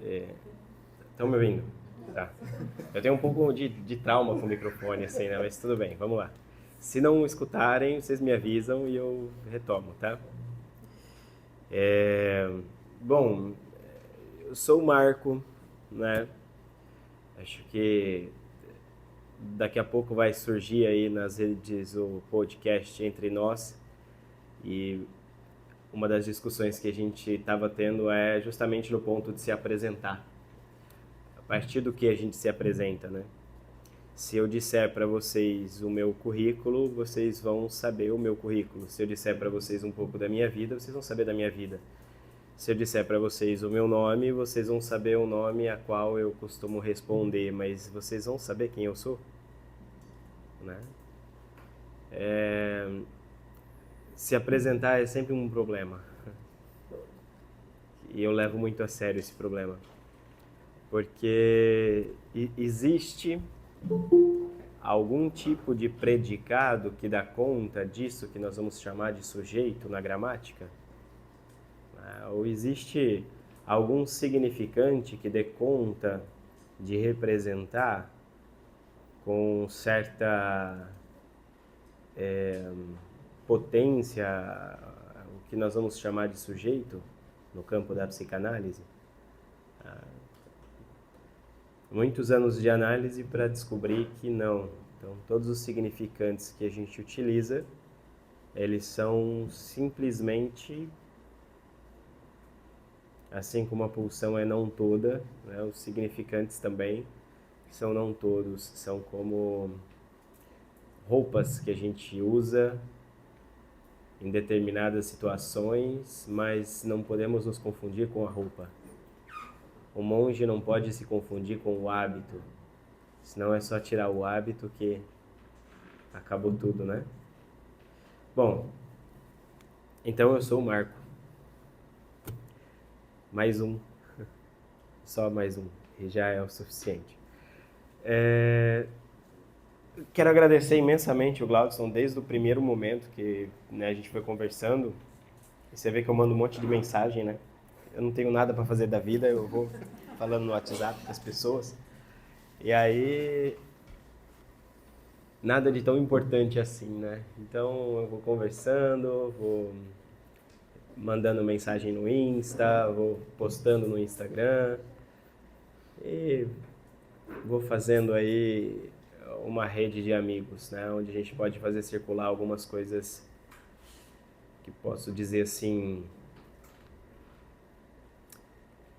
Estão me ouvindo? Tá. Eu tenho um pouco de trauma com o microfone, assim, né? Mas tudo bem, vamos lá. Se não escutarem, vocês me avisam e eu retomo, tá? Bom, eu sou o Marco, né? Acho que daqui a pouco vai surgir aí nas redes o podcast Entre Nós. E uma das discussões que a gente estava tendo é justamente no ponto de se apresentar. A partir do que a gente se apresenta, né? Se eu disser para vocês o meu currículo, vocês vão saber o meu currículo. Se eu disser para vocês um pouco da minha vida, vocês vão saber da minha vida. Se eu disser para vocês o meu nome, vocês vão saber o nome a qual eu costumo responder, mas vocês vão saber quem eu sou, né? Se apresentar é sempre um problema. E eu levo muito a sério esse problema. Porque existe algum tipo de predicado que dá conta disso que nós vamos chamar de sujeito na gramática? Ou existe algum significante que dê conta de representar com certa potência o que nós vamos chamar de sujeito no campo da psicanálise? Muitos anos de análise para descobrir que não. Então, todos os significantes que a gente utiliza, eles são simplesmente, assim como a pulsão é não toda, né, os significantes também são não todos, são como roupas que a gente usa em determinadas situações, mas não podemos nos confundir com a roupa. O monge não pode se confundir com o hábito, senão é só tirar o hábito que acabou tudo, né? Bom, então eu sou o Marco. Mais um. Só mais um. E já é o suficiente. Quero agradecer imensamente o Glaudson desde o primeiro momento que, né, a gente foi conversando. E você vê que eu mando um monte de mensagem, né? Eu não tenho nada para fazer da vida, eu vou falando no WhatsApp com as pessoas. E aí, nada de tão importante assim, né? Então eu vou conversando, vou mandando mensagem no Insta, vou postando no Instagram e vou fazendo aí uma rede de amigos, né? Onde a gente pode fazer circular algumas coisas que posso dizer assim,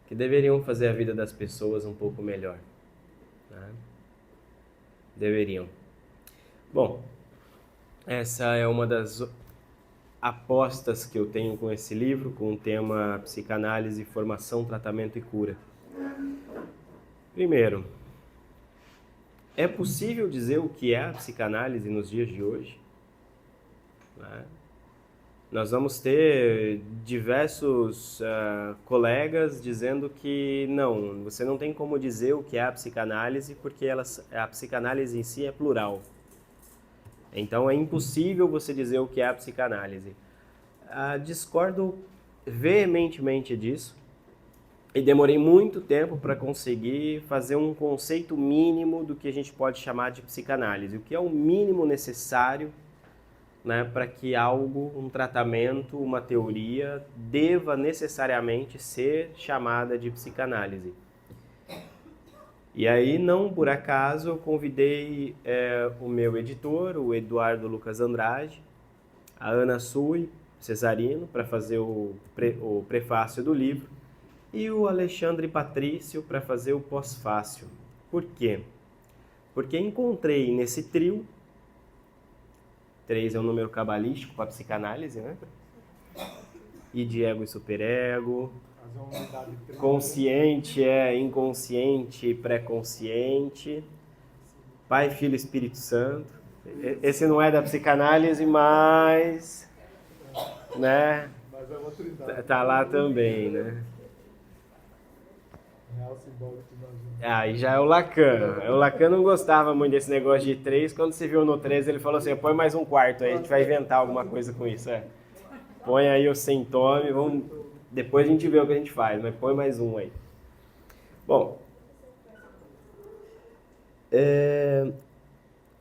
que deveriam fazer a vida das pessoas um pouco melhor, né? Deveriam. Bom, essa é uma das apostas que eu tenho com esse livro, com o tema Psicanálise, Formação, Tratamento e Cura. Primeiro, é possível dizer o que é a psicanálise nos dias de hoje? Né? Nós vamos ter diversos colegas dizendo que não, você não tem como dizer o que é a psicanálise porque a psicanálise em si é plural. Então é impossível você dizer o que é a psicanálise. Discordo veementemente disso e demorei muito tempo para conseguir fazer um conceito mínimo do que a gente pode chamar de psicanálise. O que é o mínimo necessário, né, para que algo, um tratamento, uma teoria, deva necessariamente ser chamada de psicanálise. E aí, não por acaso, eu convidei o meu editor, o Eduardo Lucas Andrade, a Ana Sui Cesarino, para fazer o prefácio do livro, e o Alexandre Patrício para fazer o pós-fácio. Por quê? Porque encontrei nesse trio, 3 é um número cabalístico para psicanálise, né? Id, ego e superego. Consciente inconsciente e pré-consciente. Pai, Filho e Espírito Santo. Esse não é da psicanálise, mas, né? Tá lá também, né? Aí já é o Lacan. O Lacan não gostava muito desse negócio de 3. Quando se viu no 3, ele falou assim: põe mais um quarto aí, a gente vai inventar alguma coisa com isso. Põe aí o sintoma, depois a gente vê o que a gente faz, mas põe mais um aí. Bom,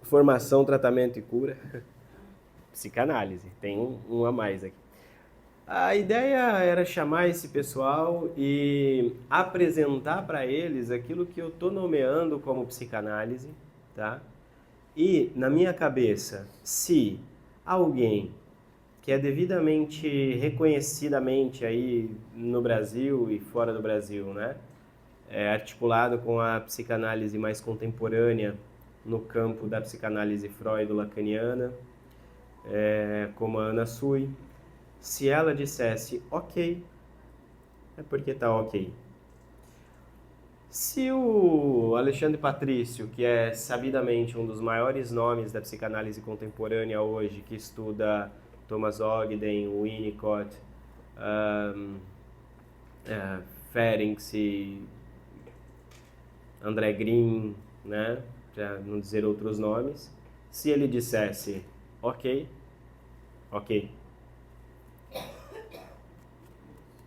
formação, tratamento e cura. Psicanálise, tem um a mais aqui. A ideia era chamar esse pessoal e apresentar para eles aquilo que eu estou nomeando como psicanálise, tá? E, na minha cabeça, se alguém que é devidamente, reconhecidamente aí no Brasil e fora do Brasil, né? Articulado com a psicanálise mais contemporânea no campo da psicanálise freudo-lacaniana, como a Anna Sui, se ela dissesse ok, é porque tá ok. Se o Alexandre Patrício, que é sabidamente um dos maiores nomes da psicanálise contemporânea hoje, que estuda Thomas Ogden, Winnicott, Ferenczi, André Green, né, para não dizer outros nomes, se ele dissesse ok.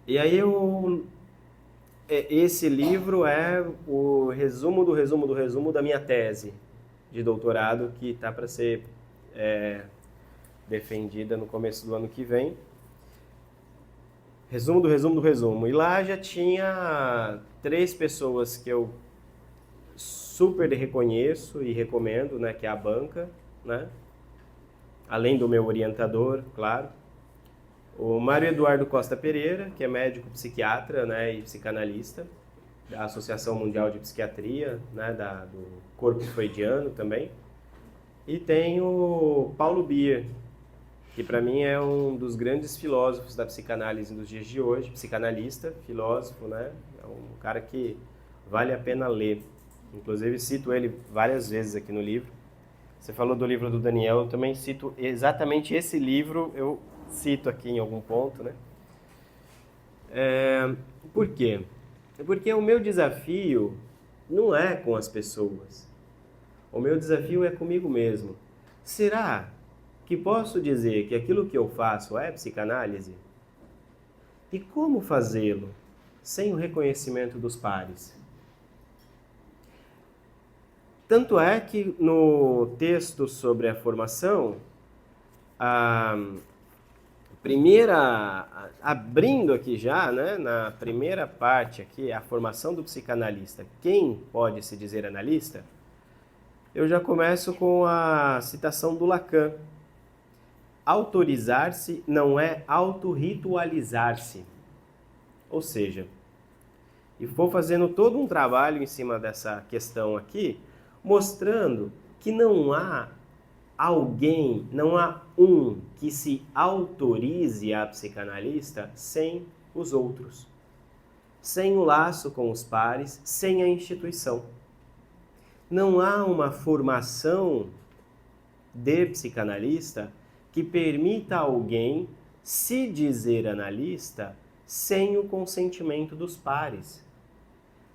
E aí esse livro é o resumo do resumo do resumo da minha tese de doutorado, que está para ser defendida no começo do ano que vem. Resumo do resumo do resumo. E lá já tinha 3 pessoas que eu super reconheço e recomendo, né, que é a banca, né? Além do meu orientador, claro. O Mário Eduardo Costa Pereira, que é médico psiquiatra, né, e psicanalista da Associação Mundial de Psiquiatria, né, do Corpo Freudiano também. E tem o Paulo Bier, que para mim é um dos grandes filósofos da psicanálise dos dias de hoje, psicanalista, filósofo, né? É um cara que vale a pena ler. Inclusive cito ele várias vezes aqui no livro. Você falou do livro do Daniel, eu também cito exatamente esse livro, eu cito aqui em algum ponto, né? Por quê? Porque o meu desafio não é com as pessoas. O meu desafio é comigo mesmo. Será que posso dizer que aquilo que eu faço é psicanálise? E como fazê-lo sem o reconhecimento dos pares? Tanto é que no texto sobre a formação, abrindo aqui já, né, na primeira parte aqui, a formação do psicanalista, quem pode se dizer analista? Eu já começo com a citação do Lacan. Autorizar-se não é autorritualizar-se. Ou seja, e vou fazendo todo um trabalho em cima dessa questão aqui, mostrando que não há alguém, não há um que se autorize a psicanalista sem os outros, sem o laço com os pares, sem a instituição. Não há uma formação de psicanalista que permita a alguém se dizer analista sem o consentimento dos pares,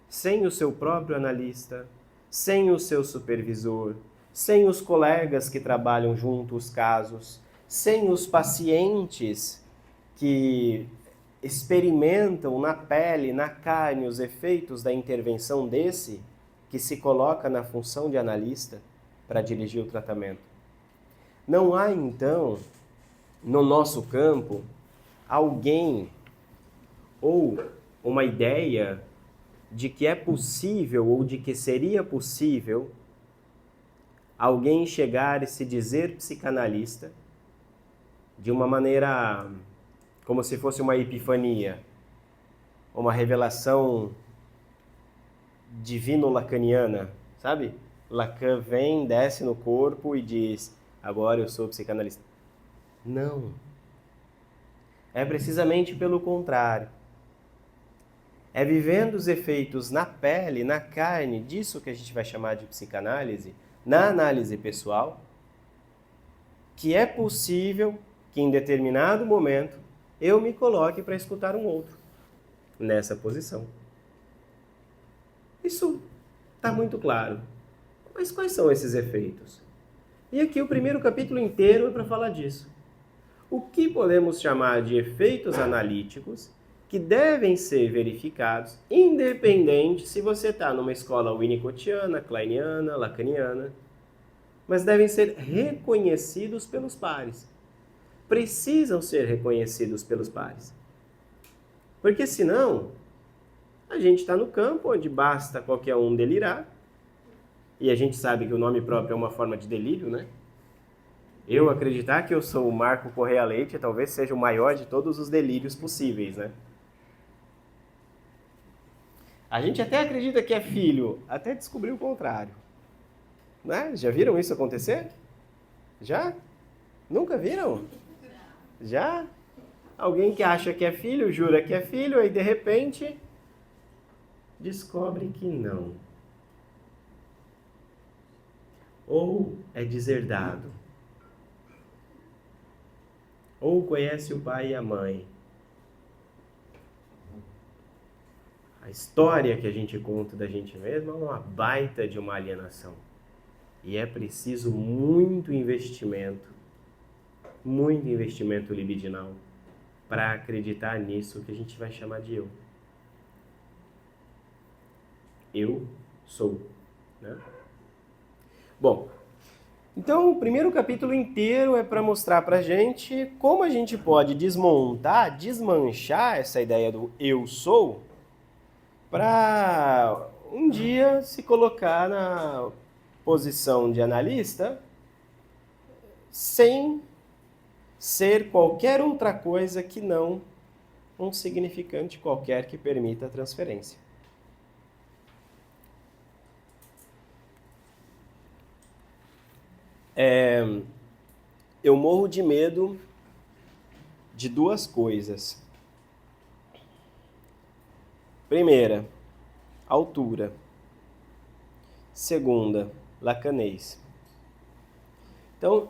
sem o seu próprio analista, sem o seu supervisor, sem os colegas que trabalham junto os casos, sem os pacientes que experimentam na pele, na carne, os efeitos da intervenção desse que se coloca na função de analista para dirigir o tratamento. Não há, então, no nosso campo, alguém ou uma ideia de que é possível ou de que seria possível alguém chegar e se dizer psicanalista de uma maneira como se fosse uma epifania, uma revelação divino-lacaniana, sabe? Lacan vem, desce no corpo e diz, agora eu sou psicanalista. Não. É precisamente pelo contrário. É vivendo os efeitos na pele, na carne, disso que a gente vai chamar de psicanálise, na análise pessoal, que é possível que em determinado momento eu me coloque para escutar um outro nessa posição. Isso está muito claro. Mas quais são esses efeitos? E aqui o primeiro capítulo inteiro é para falar disso. O que podemos chamar de efeitos analíticos que devem ser verificados, independente se você está numa escola winnicottiana, kleiniana, lacaniana, mas devem ser reconhecidos pelos pares. Precisam ser reconhecidos pelos pares. Porque senão, a gente está no campo onde basta qualquer um delirar, e a gente sabe que o nome próprio é uma forma de delírio, né? Eu acreditar que eu sou o Marco Correia Leite talvez seja o maior de todos os delírios possíveis, né? A gente até acredita que é filho, até descobrir o contrário. Né? Já viram isso acontecer? Já? Nunca viram? Já? Alguém que acha que é filho, jura que é filho, aí de repente descobre que não. Ou é deserdado. Ou conhece o pai e a mãe. A história que a gente conta da gente mesmo é uma baita de uma alienação. E é preciso muito investimento libidinal para acreditar nisso que a gente vai chamar de eu. Eu sou, né? Bom, então o primeiro capítulo inteiro é para mostrar para a gente como a gente pode desmontar, desmanchar essa ideia do eu sou para um dia se colocar na posição de analista sem ser qualquer outra coisa que não um significante qualquer que permita a transferência. Eu morro de medo de duas coisas. Primeira, altura. Segunda, lacanês. Então,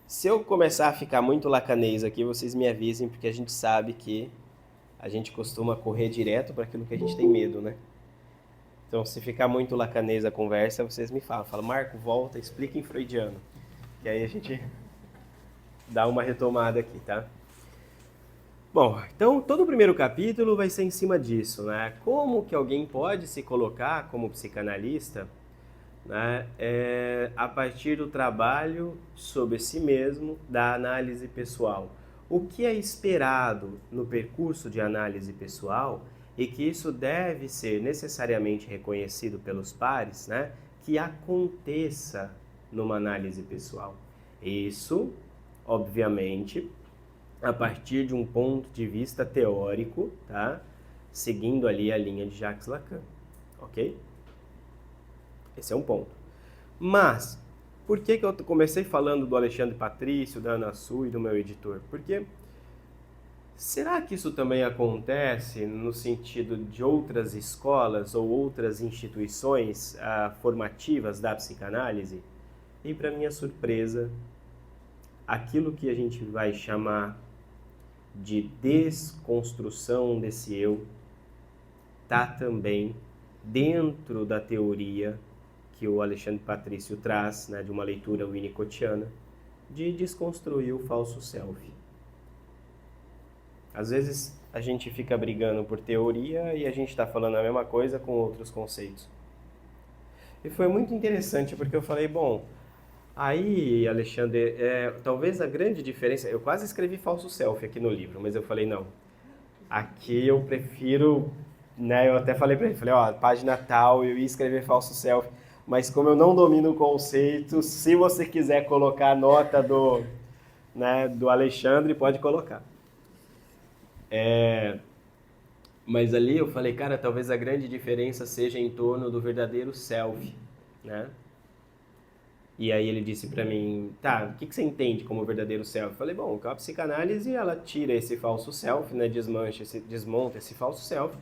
se eu começar a ficar muito lacanês aqui, vocês me avisem, porque a gente sabe que a gente costuma correr direto para aquilo que a gente tem medo, né? Então, se ficar muito lacanês a conversa, vocês me falam. Fala, Marco, volta, explica em freudiano. Que aí a gente dá uma retomada aqui, tá? Bom, então todo o primeiro capítulo vai ser em cima disso, né? Como que alguém pode se colocar como psicanalista, né, a partir do trabalho sobre si mesmo, da análise pessoal. O que é esperado no percurso de análise pessoal e que isso deve ser necessariamente reconhecido pelos pares, né, que aconteça numa análise pessoal. Isso, obviamente, a partir de um ponto de vista teórico, tá? Seguindo ali a linha de Jacques Lacan, ok? Esse é um ponto. Mas, por que eu comecei falando do Alexandre Patrício, da Ana Su e do meu editor? Porque, será que isso também acontece no sentido de outras escolas ou outras instituições formativas da psicanálise? E, para minha surpresa, aquilo que a gente vai chamar de desconstrução desse eu está também dentro da teoria que o Alexandre Patrício traz, né, de uma leitura winnicottiana, de desconstruir o falso self. Às vezes a gente fica brigando por teoria e a gente está falando a mesma coisa com outros conceitos. E foi muito interessante porque eu falei, bom, aí, Alexandre, talvez a grande diferença... Eu quase escrevi falso self aqui no livro, mas eu falei, não, aqui eu prefiro... Né, eu até falei para ele, falei, ó, página tal, eu ia escrever falso self, mas como eu não domino o conceito, se você quiser colocar a nota do Alexandre, pode colocar. Mas ali eu falei, cara, talvez a grande diferença seja em torno do verdadeiro self, né? E aí ele disse pra mim, tá, o que você entende como verdadeiro self? Eu falei, bom, a psicanálise, ela tira esse falso self, né, desmonta esse falso self,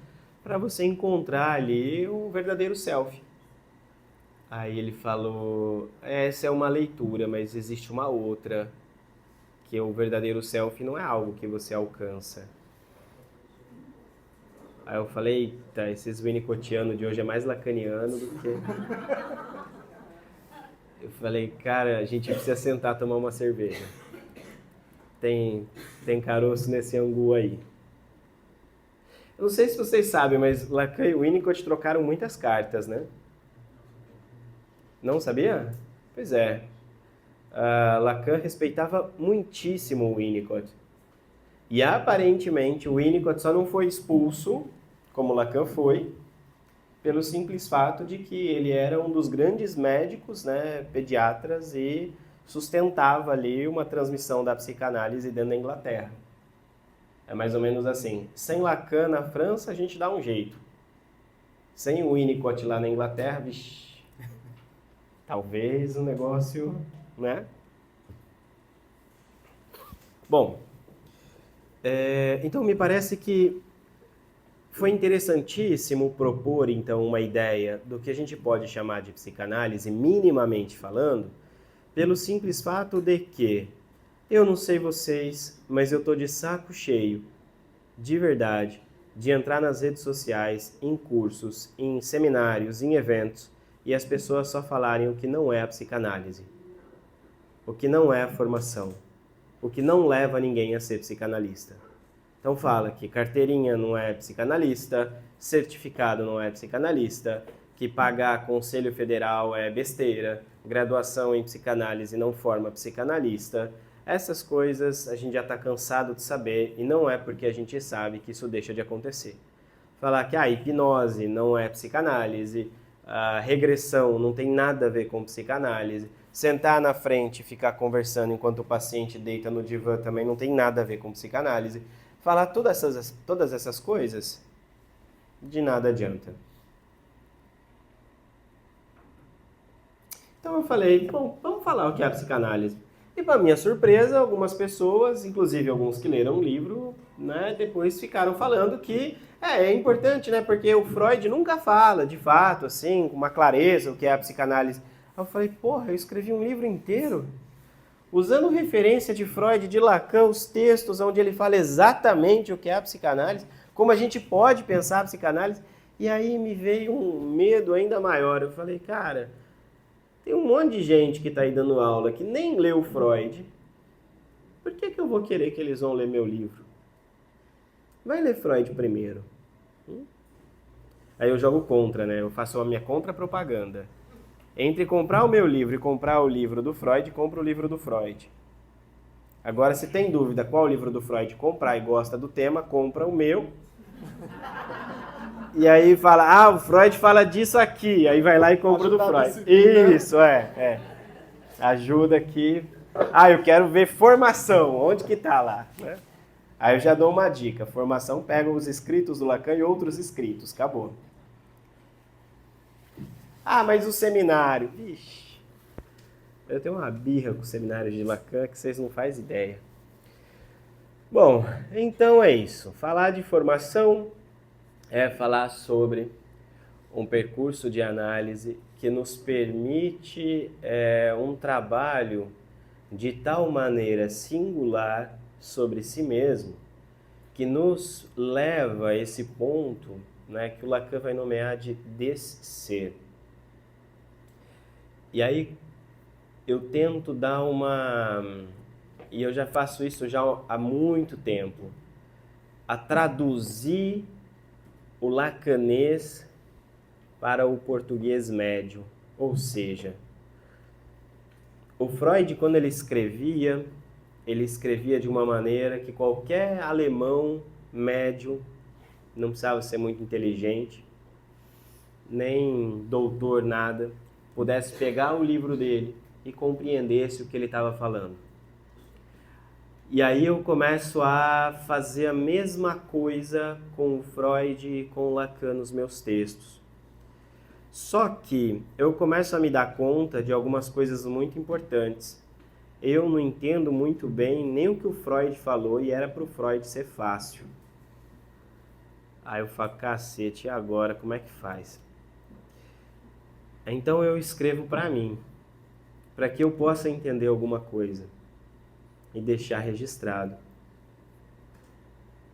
para você encontrar ali o verdadeiro self. Aí ele falou, essa é uma leitura, mas existe uma outra, que o verdadeiro self não é algo que você alcança. Aí eu falei, eita, esses winnicottianos de hoje é mais lacaniano do que... Eu falei, cara, a gente precisa sentar tomar uma cerveja. Tem caroço nesse angu aí. Eu não sei se vocês sabem, mas Lacan e Winnicott trocaram muitas cartas, né? Não sabia? Pois é. Lacan respeitava muitíssimo o Winnicott. E aparentemente o Winnicott só não foi expulso, como Lacan foi, pelo simples fato de que ele era um dos grandes médicos, né, pediatras, e sustentava ali uma transmissão da psicanálise dentro da Inglaterra. É mais ou menos assim. Sem Lacan na França, a gente dá um jeito. Sem o Winnicott lá na Inglaterra, vixi, talvez o negócio, né? Bom, então me parece que foi interessantíssimo propor, então, uma ideia do que a gente pode chamar de psicanálise, minimamente falando, pelo simples fato de que, eu não sei vocês, mas eu tô de saco cheio, de verdade, de entrar nas redes sociais, em cursos, em seminários, em eventos, e as pessoas só falarem o que não é a psicanálise, o que não é a formação, o que não leva ninguém a ser psicanalista. Então fala que carteirinha não é psicanalista, certificado não é psicanalista, que pagar conselho federal é besteira, graduação em psicanálise não forma psicanalista. Essas coisas a gente já está cansado de saber e não é porque a gente sabe que isso deixa de acontecer. Falar que a hipnose não é psicanálise, a regressão não tem nada a ver com psicanálise, sentar na frente e ficar conversando enquanto o paciente deita no divã também não tem nada a ver com psicanálise. Falar todas essas coisas, de nada adianta. Então eu falei, bom, vamos falar o que é a psicanálise. E para minha surpresa, algumas pessoas, inclusive alguns que leram o livro, né, depois ficaram falando que é importante, né, porque o Freud nunca fala, de fato, assim, com uma clareza, o que é a psicanálise. Aí eu falei, porra, eu escrevi um livro inteiro usando referência de Freud, de Lacan, os textos onde ele fala exatamente o que é a psicanálise, como a gente pode pensar a psicanálise, e aí me veio um medo ainda maior. Eu falei, cara, tem um monte de gente que está aí dando aula que nem leu Freud, por que eu vou querer que eles vão ler meu livro? Vai ler Freud primeiro. Aí eu jogo contra, né? Eu faço a minha contra-propaganda. Entre comprar o meu livro e comprar o livro do Freud, compra o livro do Freud. Agora, se tem dúvida qual livro do Freud comprar e gosta do tema, compra o meu. E aí fala, o Freud fala disso aqui. Aí vai lá e compra o do Freud. Isso, ajuda aqui. Eu quero ver formação. Onde que tá lá? Né? Aí eu já dou uma dica. Formação pega os escritos do Lacan e outros escritos. Acabou. Mas o seminário. Vixe. Eu tenho uma birra com o seminário de Lacan que vocês não fazem ideia. Bom, então é isso. Falar de formação é falar sobre um percurso de análise que nos permite um trabalho de tal maneira singular sobre si mesmo que nos leva a esse ponto, né, que o Lacan vai nomear de desser. E aí eu tento dar e eu já faço isso já há muito tempo, a traduzir o lacanês para o português médio. Ou seja, o Freud, quando ele escrevia de uma maneira que qualquer alemão médio, não precisava ser muito inteligente, nem doutor, nada, pudesse pegar o livro dele e compreendesse o que ele estava falando. E aí eu começo a fazer a mesma coisa com o Freud e com o Lacan nos meus textos. Só que eu começo a me dar conta de algumas coisas muito importantes. Eu não entendo muito bem nem o que o Freud falou e era para o Freud ser fácil. Aí eu falo, cacete, e agora como é que faz? Então eu escrevo para mim, para que eu possa entender alguma coisa e deixar registrado.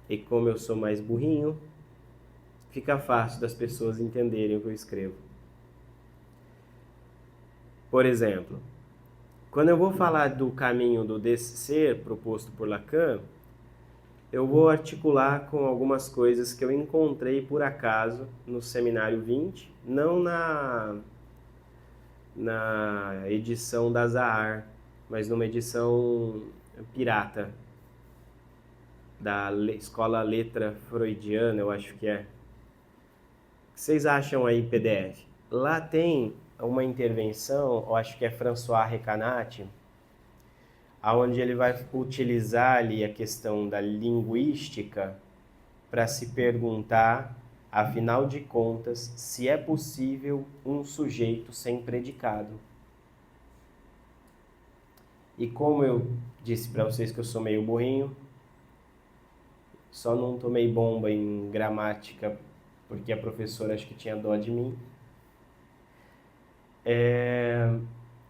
E como eu sou mais burrinho, fica fácil das pessoas entenderem o que eu escrevo. Por exemplo, quando eu vou falar do caminho do desser proposto por Lacan, eu vou articular com algumas coisas que eu encontrei por acaso no Seminário 20, não na edição da Zahar, mas numa edição pirata da Escola Letra Freudiana, eu acho que é. O que vocês acham aí, PDF? Lá tem uma intervenção, eu acho que é François Recanati, onde ele vai utilizar ali a questão da linguística para se perguntar, afinal de contas, se é possível um sujeito sem predicado. E como eu disse para vocês que eu sou meio burrinho, só não tomei bomba em gramática porque a professora acho que tinha dó de mim,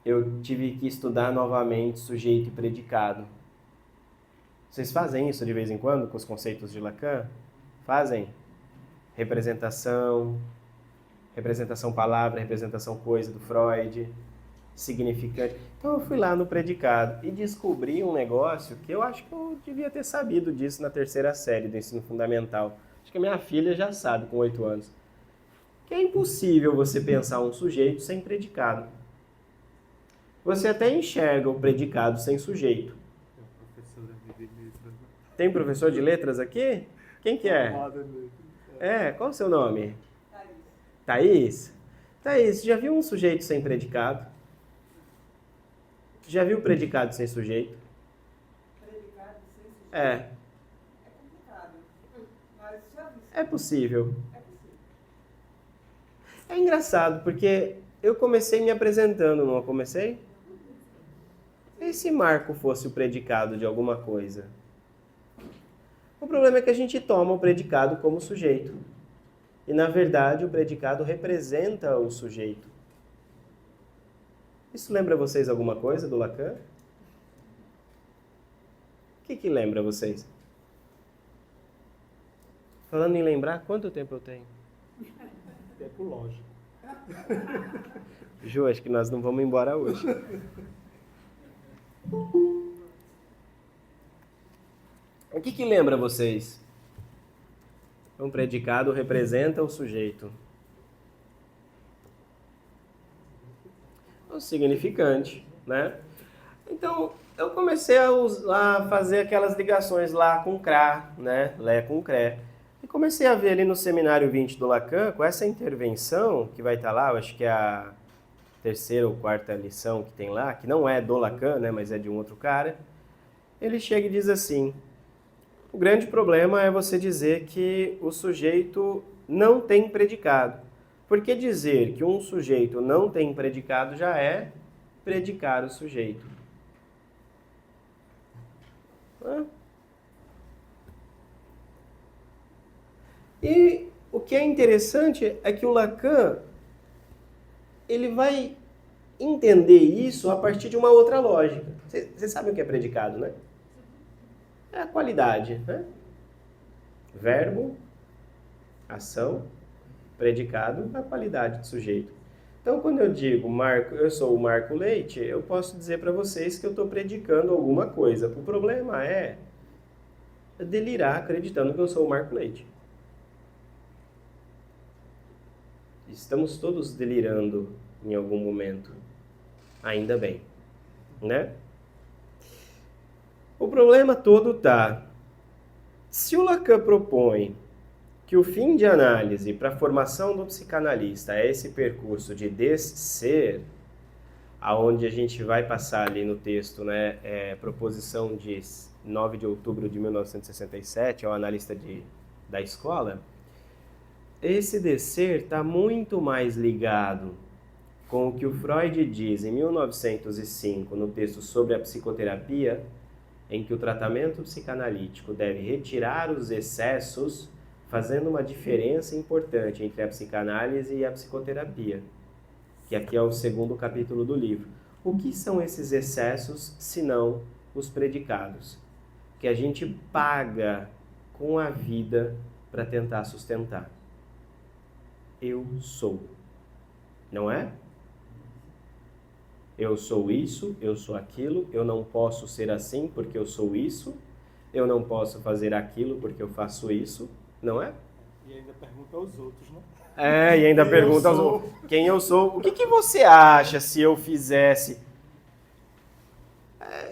eu tive que estudar novamente sujeito e predicado. Vocês fazem isso de vez em quando com os conceitos de Lacan? Fazem? Representação palavra, representação coisa do Freud, significante. Então eu fui lá no predicado e descobri um negócio que eu acho que eu devia ter sabido disso na terceira série do ensino fundamental. Acho que a minha filha já sabe com 8 anos. Que é impossível você pensar um sujeito sem predicado. Você até enxerga o predicado sem sujeito. Tem professor de letras aqui? Quem que é? Qual o seu nome? Thaís? Thaís, já viu um sujeito sem predicado? Já viu predicado sem sujeito? Predicado sem sujeito? É complicado, mas já vi. É possível. É possível. É engraçado, porque eu comecei me apresentando, não comecei? E se Marco fosse o predicado de alguma coisa? O problema é que a gente toma o predicado como sujeito. E, na verdade, o predicado representa o sujeito. Isso lembra vocês alguma coisa do Lacan? O que lembra vocês? Falando em lembrar, quanto tempo eu tenho? Tempo lógico. Ju, acho que nós não vamos embora hoje. O que lembra vocês? Um predicado representa o sujeito. O significante, né? Então, eu comecei a fazer aquelas ligações lá com CRA, né? Lé com CRE. E comecei a ver ali no Seminário 20 do Lacan, com essa intervenção que vai estar lá, eu acho que é a terceira ou quarta lição que tem lá, que não é do Lacan, né? Mas é de um outro cara. Ele chega e diz assim: o grande problema é você dizer que o sujeito não tem predicado. Porque dizer que um sujeito não tem predicado já é predicar o sujeito. E o que é interessante é que o Lacan ele vai entender isso a partir de uma outra lógica. Vocês sabem o que é predicado, né? É a qualidade, né? Verbo, ação, predicado, a qualidade do sujeito. Então, quando eu digo eu sou o Marco Leite, eu posso dizer para vocês que eu estou predicando alguma coisa. O problema é delirar acreditando que eu sou o Marco Leite. Estamos todos delirando em algum momento. Ainda bem, né? O problema todo tá. Se o Lacan propõe que o fim de análise para a formação do psicanalista é esse percurso de descer, aonde a gente vai passar ali no texto, né, proposição de 9 de outubro de 1967, ao analista da escola, esse descer está muito mais ligado com o que o Freud diz em 1905 no texto sobre a psicoterapia, em que o tratamento psicanalítico deve retirar os excessos, fazendo uma diferença importante entre a psicanálise e a psicoterapia, que aqui é o segundo capítulo do livro. O que são esses excessos, senão os predicados, que a gente paga com a vida para tentar sustentar? Eu sou, não é? Eu sou isso, eu sou aquilo, eu não posso ser assim porque eu sou isso, eu não posso fazer aquilo porque eu faço isso, não é? E ainda pergunta aos outros, né? E ainda Quem pergunta eu aos sou? outros, quem eu sou, o que você acha se eu fizesse?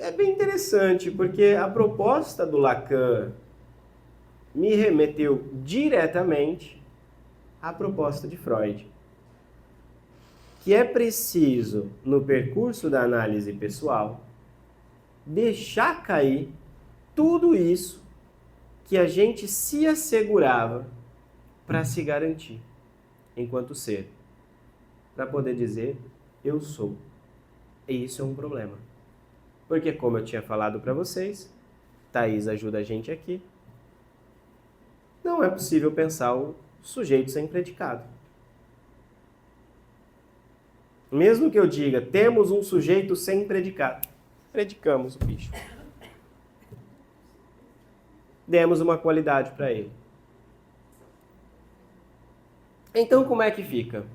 É bem interessante, porque a proposta do Lacan me remeteu diretamente à proposta de Freud, que é preciso, no percurso da análise pessoal, deixar cair tudo isso que a gente se assegurava para se garantir enquanto ser, para poder dizer eu sou. E isso é um problema. Porque como eu tinha falado para vocês, Thaís ajuda a gente aqui, não é possível pensar o sujeito sem predicado. Mesmo que eu diga, temos um sujeito sem predicado, predicamos o bicho. Demos uma qualidade para ele. Então, como é que fica?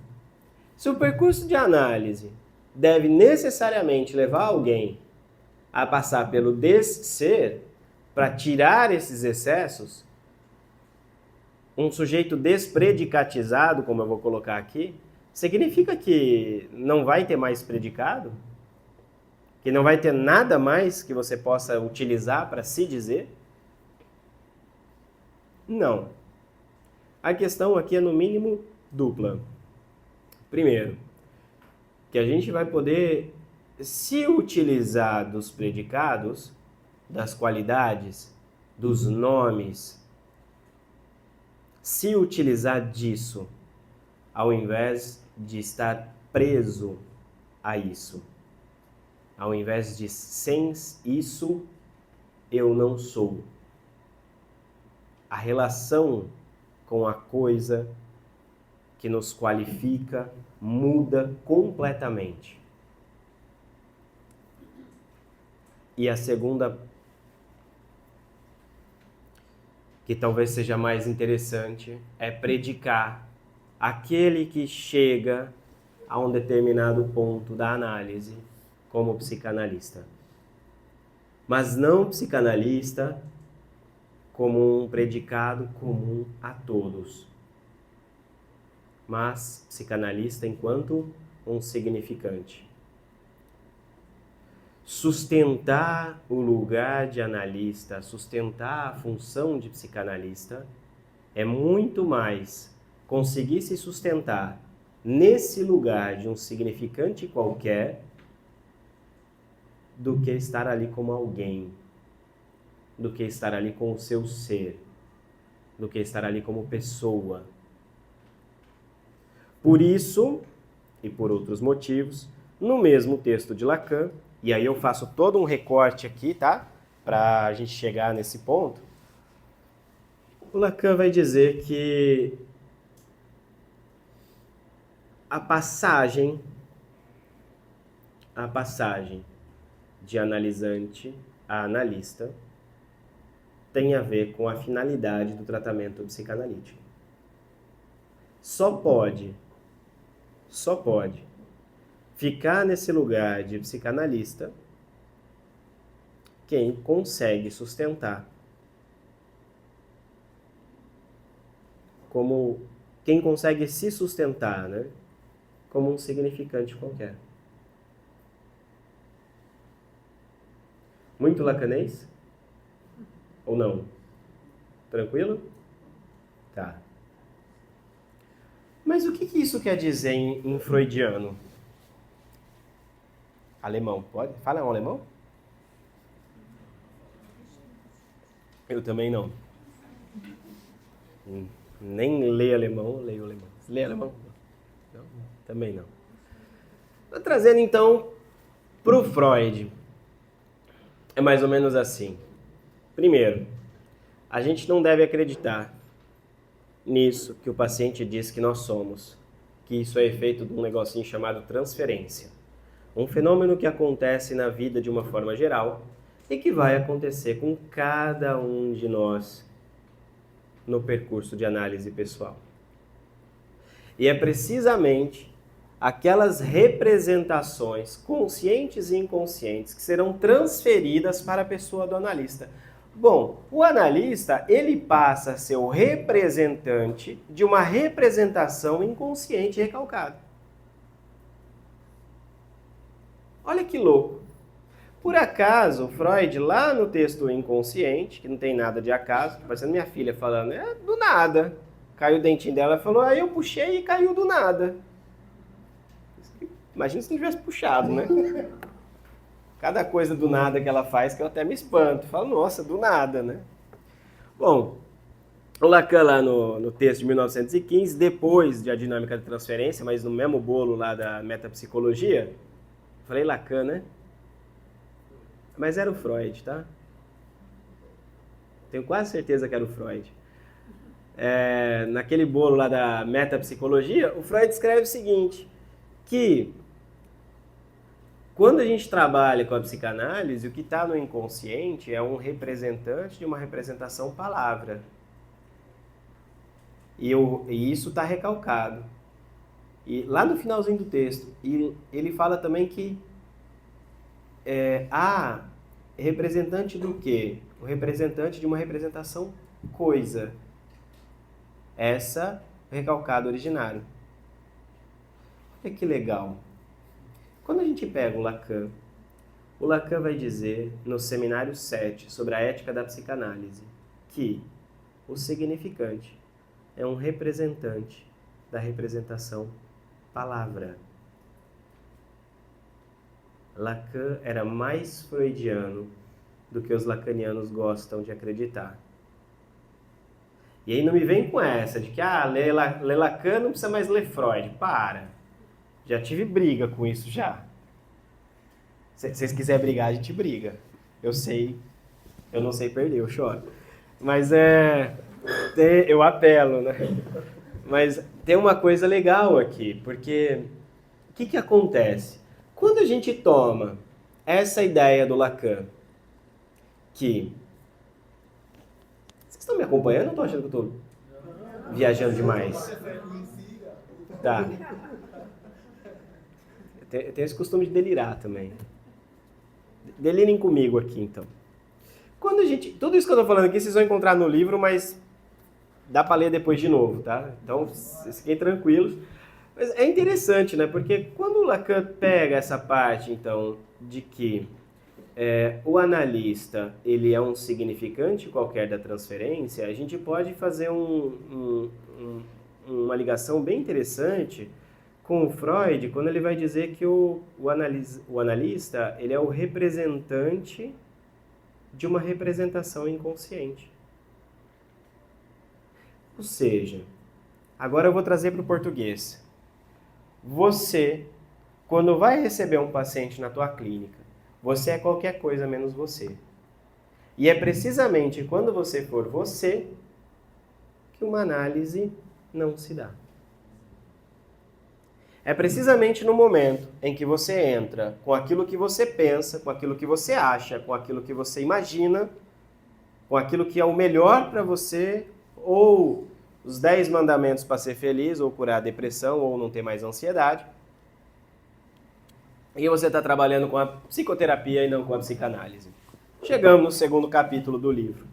Se o percurso de análise deve necessariamente levar alguém a passar pelo desser para tirar esses excessos, um sujeito despredicatizado, como eu vou colocar aqui, significa que não vai ter mais predicado? Que não vai ter nada mais que você possa utilizar para se dizer? Não. A questão aqui é no mínimo dupla. Primeiro, que a gente vai poder se utilizar dos predicados, das qualidades, dos nomes, se utilizar disso, ao invés de estar preso a isso. Ao invés de sem isso, eu não sou. A relação com a coisa que nos qualifica muda completamente. E a segunda, que talvez seja mais interessante, é predicar aquele que chega a um determinado ponto da análise como psicanalista. Mas não psicanalista como um predicado comum a todos, mas psicanalista enquanto um significante. Sustentar o lugar de analista, sustentar a função de psicanalista, é muito mais conseguir se sustentar nesse lugar de um significante qualquer do que estar ali como alguém, do que estar ali com o seu ser, do que estar ali como pessoa. Por isso, e por outros motivos, no mesmo texto de Lacan, e aí eu faço todo um recorte aqui, tá? Para a gente chegar nesse ponto. O Lacan vai dizer que a passagem de analisante a analista tem a ver com a finalidade do tratamento psicanalítico. Só pode ficar nesse lugar de psicanalista quem consegue sustentar como quem consegue se sustentar, né, como um significante qualquer. Muito lacanês? Ou não? Tranquilo? Tá. Mas o que isso quer dizer em freudiano? Alemão, pode? Fala um alemão? Eu também não. Nem leio alemão, leio alemão. Lê alemão? Não? Também não. Estou trazendo então para o Freud. É mais ou menos assim. Primeiro, a gente não deve acreditar nisso que o paciente diz que nós somos, que isso é efeito de um negocinho chamado transferência. Um fenômeno que acontece na vida de uma forma geral e que vai acontecer com cada um de nós no percurso de análise pessoal. E é precisamente aquelas representações conscientes e inconscientes que serão transferidas para a pessoa do analista. Bom, o analista, ele passa a ser o representante de uma representação inconsciente recalcada. Olha que louco. Por acaso, Freud, lá no texto inconsciente, que não tem nada de acaso, parecendo minha filha falando, do nada. Caiu o dentinho dela e falou, aí eu puxei e caiu do nada. Imagina se não tivesse puxado, né? Cada coisa do nada que ela faz que eu até me espanto. Falo, nossa, do nada, né? Bom, o Lacan lá no texto de 1915, depois de A Dinâmica da Transferência, mas no mesmo bolo lá da metapsicologia, falei Lacan, né? Mas era o Freud, tá? Tenho quase certeza que era o Freud. Naquele bolo lá da metapsicologia, o Freud escreve o seguinte, que quando a gente trabalha com a psicanálise, o que está no inconsciente é um representante de uma representação palavra. E isso está recalcado. E lá no finalzinho do texto, ele fala também que representante do quê? O representante de uma representação coisa. Essa recalcado originário. Olha que legal. Quando a gente pega o Lacan vai dizer no seminário 7 sobre a ética da psicanálise que o significante é um representante da representação palavra. Lacan era mais freudiano do que os lacanianos gostam de acreditar. E aí não me vem com essa de que ler Lacan não precisa mais ler Freud. Para! Já tive briga com isso já. Se vocês quiserem brigar, a gente briga. Eu não sei perder, eu choro. Mas eu apelo, né? Mas tem uma coisa legal aqui, porque o que acontece? Quando a gente toma essa ideia do Lacan, que... Vocês estão me acompanhando ou estão achando que eu estou viajando demais? Tá. Eu tenho esse costume de delirar também. Delirem comigo aqui, então. Tudo isso que eu estou falando aqui, vocês vão encontrar no livro, mas dá para ler depois de novo, tá? Então, fiquem tranquilos. Mas é interessante, né? Porque quando o Lacan pega essa parte, então, de que o analista, ele é um significante qualquer da transferência, a gente pode fazer uma ligação bem interessante com o Freud, quando ele vai dizer que o analista, ele é o representante de uma representação inconsciente. Ou seja, agora eu vou trazer para o português. Você, quando vai receber um paciente na tua clínica, você é qualquer coisa menos você. E é precisamente quando você for você que uma análise não se dá. É precisamente no momento em que você entra com aquilo que você pensa, com aquilo que você acha, com aquilo que você imagina, com aquilo que é o melhor para você, ou os 10 mandamentos para ser feliz, ou curar a depressão, ou não ter mais ansiedade. E você está trabalhando com a psicoterapia e não com a psicanálise. Chegamos no segundo capítulo do livro.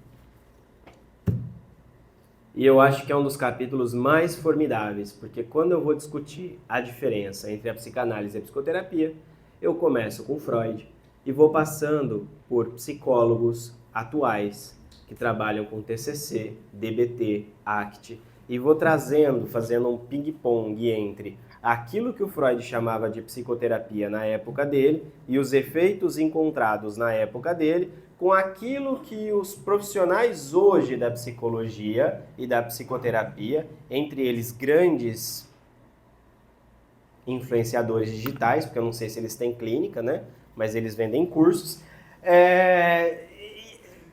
E eu acho que é um dos capítulos mais formidáveis, porque quando eu vou discutir a diferença entre a psicanálise e a psicoterapia, eu começo com Freud e vou passando por psicólogos atuais que trabalham com TCC, DBT, ACT, e vou fazendo um ping-pong entre aquilo que o Freud chamava de psicoterapia na época dele e os efeitos encontrados na época dele com aquilo que os profissionais hoje da psicologia e da psicoterapia, entre eles grandes influenciadores digitais, porque eu não sei se eles têm clínica, né? Mas eles vendem cursos,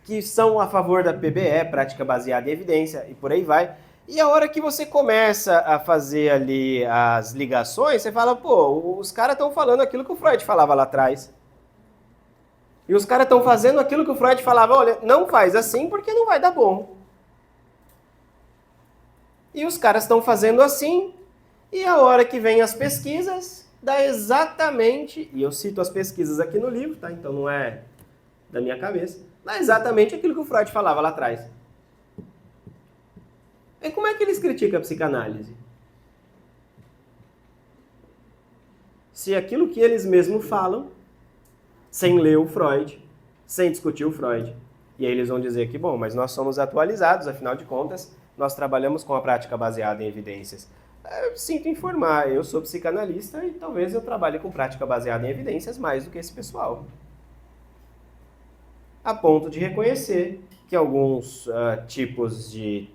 que são a favor da PBE, prática baseada em evidência, e por aí vai. E a hora que você começa a fazer ali as ligações, você fala, pô, os caras estão falando aquilo que o Freud falava lá atrás. E os caras estão fazendo aquilo que o Freud falava, olha, não faz assim porque não vai dar bom. E os caras estão fazendo assim, e a hora que vem as pesquisas, dá exatamente, e eu cito as pesquisas aqui no livro, tá? Então não é da minha cabeça, É exatamente aquilo que o Freud falava lá atrás. E como é que eles criticam a psicanálise? Se aquilo que eles mesmos falam, sem ler o Freud, sem discutir o Freud. E aí eles vão dizer que, bom, mas nós somos atualizados, afinal de contas, nós trabalhamos com a prática baseada em evidências. Eu sinto informar, eu sou psicanalista e talvez eu trabalhe com prática baseada em evidências mais do que esse pessoal. A ponto de reconhecer que alguns tipos de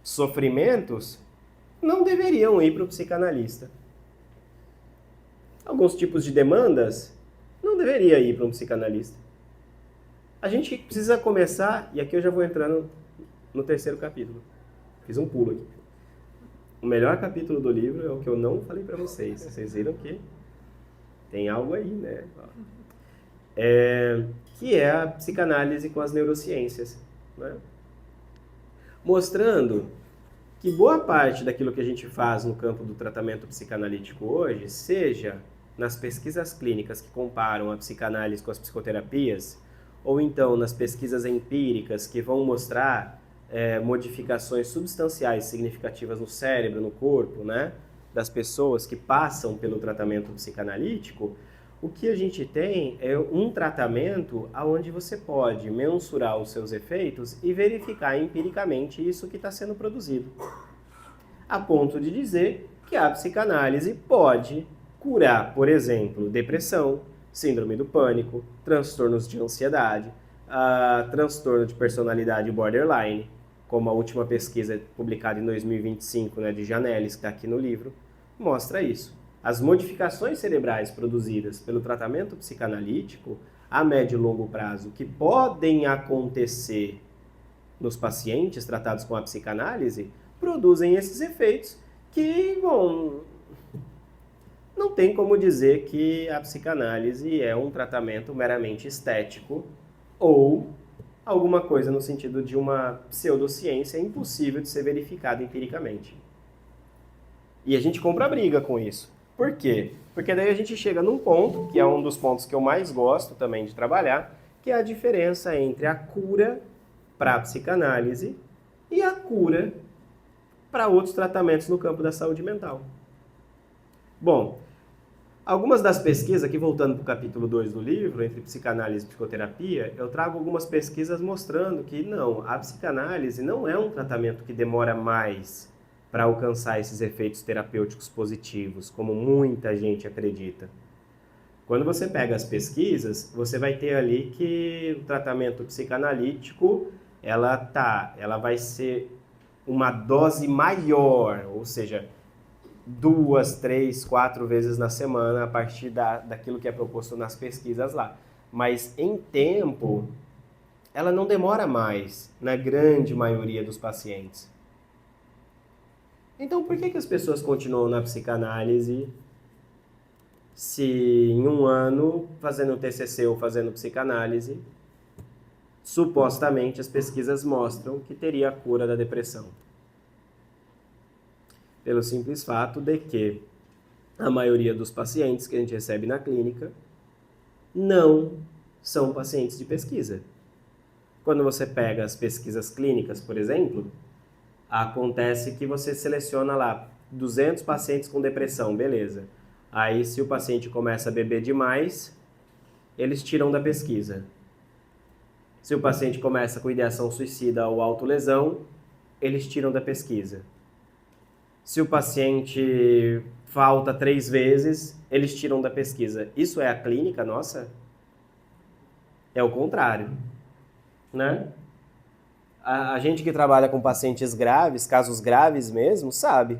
sofrimentos não deveriam ir para o psicanalista. Alguns tipos de demandas não deveria ir para um psicanalista. A gente precisa começar, e aqui eu já vou entrando no terceiro capítulo. Fiz um pulo aqui. O melhor capítulo do livro é o que eu não falei para vocês. Vocês viram que tem algo aí, né? Que é a psicanálise com as neurociências, né? Mostrando que boa parte daquilo que a gente faz no campo do tratamento psicanalítico hoje, seja nas pesquisas clínicas que comparam a psicanálise com as psicoterapias, ou então nas pesquisas empíricas que vão mostrar modificações substanciais significativas no cérebro, no corpo, né, das pessoas que passam pelo tratamento psicanalítico, o que a gente tem é um tratamento onde você pode mensurar os seus efeitos e verificar empiricamente isso que está sendo produzido. A ponto de dizer que a psicanálise pode curar, por exemplo, depressão, síndrome do pânico, transtornos de ansiedade, transtorno de personalidade borderline, como a última pesquisa publicada em 2025, né, de Janelis, que está aqui no livro, mostra isso. As modificações cerebrais produzidas pelo tratamento psicanalítico a médio e longo prazo que podem acontecer nos pacientes tratados com a psicanálise produzem esses efeitos que, bom, não tem como dizer que a psicanálise é um tratamento meramente estético ou alguma coisa no sentido de uma pseudociência impossível de ser verificada empiricamente. E a gente compra briga com isso. Por quê? Porque daí a gente chega num ponto, que é um dos pontos que eu mais gosto também de trabalhar, que é a diferença entre a cura para a psicanálise e a cura para outros tratamentos no campo da saúde mental. Bom, algumas das pesquisas, aqui voltando para o capítulo 2 do livro, entre psicanálise e psicoterapia, eu trago algumas pesquisas mostrando que não, a psicanálise não é um tratamento que demora mais para alcançar esses efeitos terapêuticos positivos, como muita gente acredita. Quando você pega as pesquisas, você vai ter ali que o tratamento psicanalítico, ela vai ser uma dose maior, ou seja, 2, 3, 4 vezes na semana a partir daquilo que é proposto nas pesquisas lá. Mas em tempo, ela não demora mais na grande maioria dos pacientes. Então, por que as pessoas continuam na psicanálise se em um ano, fazendo TCC ou fazendo psicanálise, supostamente as pesquisas mostram que teria a cura da depressão? Pelo simples fato de que a maioria dos pacientes que a gente recebe na clínica não são pacientes de pesquisa. Quando você pega as pesquisas clínicas, por exemplo, acontece que você seleciona lá 200 pacientes com depressão, beleza. Aí, se o paciente começa a beber demais, eles tiram da pesquisa. Se o paciente começa com ideação suicida ou autolesão, eles tiram da pesquisa. Se o paciente falta 3 vezes, eles tiram da pesquisa. Isso é a clínica nossa? É o contrário, né? A gente que trabalha com pacientes graves, casos graves mesmo, sabe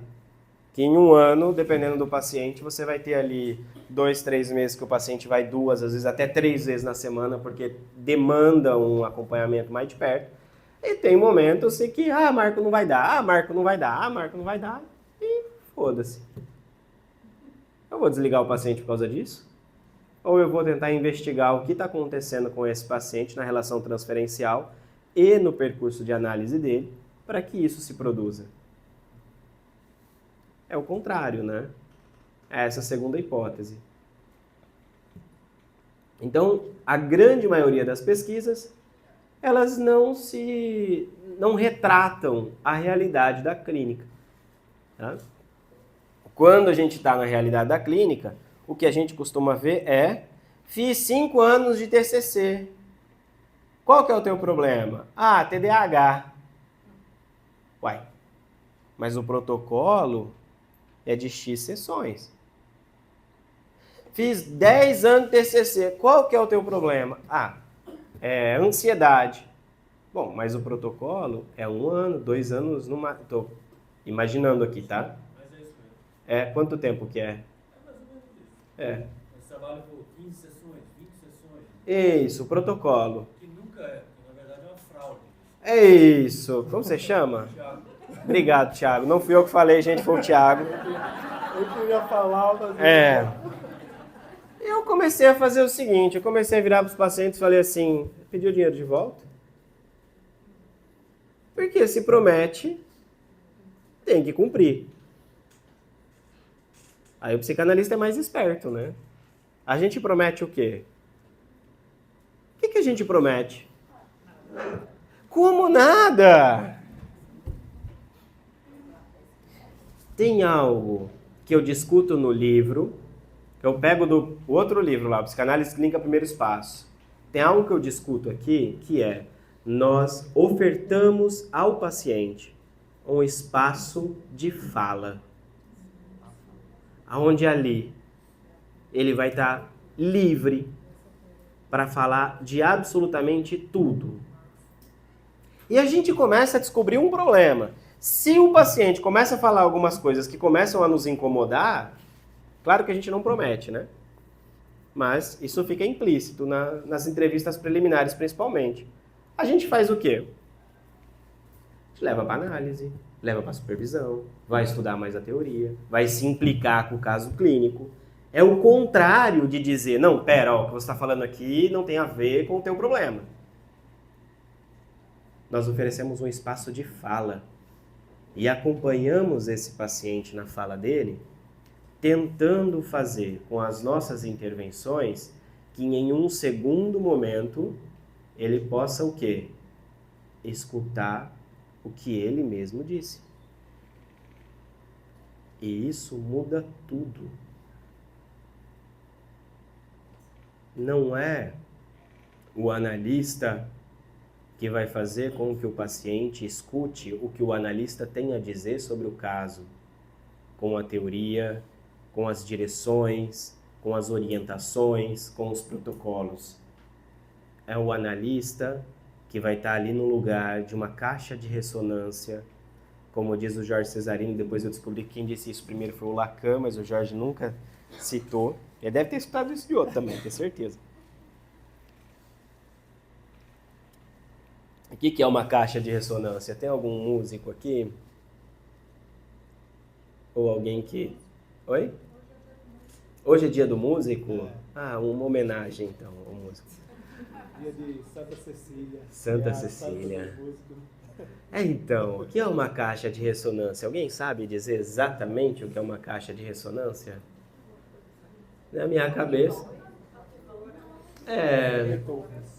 que em um ano, dependendo do paciente, você vai ter ali 2, 3 meses que o paciente vai 2, às vezes até 3 vezes na semana, porque demanda um acompanhamento mais de perto. E tem momentos em que, Marco não vai dar, Marco não vai dar, Marco não vai dar, e foda-se. Eu vou desligar o paciente por causa disso? Ou eu vou tentar investigar o que está acontecendo com esse paciente na relação transferencial e no percurso de análise dele, para que isso se produza. É o contrário, né? É essa segunda hipótese. Então, a grande maioria das pesquisas, elas não retratam a realidade da clínica. Tá? Quando a gente está na realidade da clínica, o que a gente costuma ver é: fiz 5 anos de TCC. Qual que é o teu problema? Ah, TDAH. Uai, mas o protocolo é de X sessões. Fiz 10 anos de TCC. Qual que é o teu problema? Ah, é ansiedade. Bom, mas o protocolo é 1 ano, 2 anos numa... Estou imaginando aqui, tá? Mas é isso mesmo. É, quanto tempo que é? É mais ou menos isso. É. Nós trabalhamos por 15 sessões, 20 sessões. Isso, protocolo. Que nunca é, porque na verdade é uma fraude. É isso. Como você chama? Thiago, Obrigado, Thiago. Não fui eu que falei, gente, foi o Thiago. Eu queria falar, mas... Eu comecei a fazer o seguinte, eu comecei a virar para os pacientes e falei assim: pediu o dinheiro de volta? Porque se promete, tem que cumprir. Aí o psicanalista é mais esperto, né? A gente promete o quê? O que a gente promete? Como nada? Tem algo que eu discuto no livro, eu pego do outro livro lá, Psicanálise Clínica Primeiros Passos. Tem algo que eu discuto aqui, que é: nós ofertamos ao paciente um espaço de fala, onde ali ele vai estar livre para falar de absolutamente tudo. E a gente começa a descobrir um problema. Se o paciente começa a falar algumas coisas que começam a nos incomodar, claro que a gente não promete, né? Mas isso fica implícito nas entrevistas preliminares, principalmente. A gente faz o quê? A gente leva para análise, leva para supervisão, vai estudar mais a teoria, vai se implicar com o caso clínico. É o contrário de dizer: não, pera, ó, o que você está falando aqui não tem a ver com o teu problema. Nós oferecemos um espaço de fala e acompanhamos esse paciente na fala dele, tentando fazer com as nossas intervenções que em um segundo momento ele possa o quê? Escutar o que ele mesmo disse. E isso muda tudo. Não é o analista que vai fazer com que o paciente escute o que o analista tem a dizer sobre o caso, com a teoria, com as direções, com as orientações, com os protocolos. É o analista que vai estar ali no lugar de uma caixa de ressonância, como diz o Jorge Cesarini. Depois eu descobri que quem disse isso primeiro foi o Lacan, mas o Jorge nunca citou. Ele deve ter escutado isso de outro também, tenho certeza. O que é uma caixa de ressonância? Tem algum músico aqui? Ou alguém que... Oi? Hoje é dia do músico? Ah, uma homenagem então ao músico. Dia de Santa Cecília. Santa Cecília. Então, o que é uma caixa de ressonância? Alguém sabe dizer exatamente o que é uma caixa de ressonância? Na minha cabeça...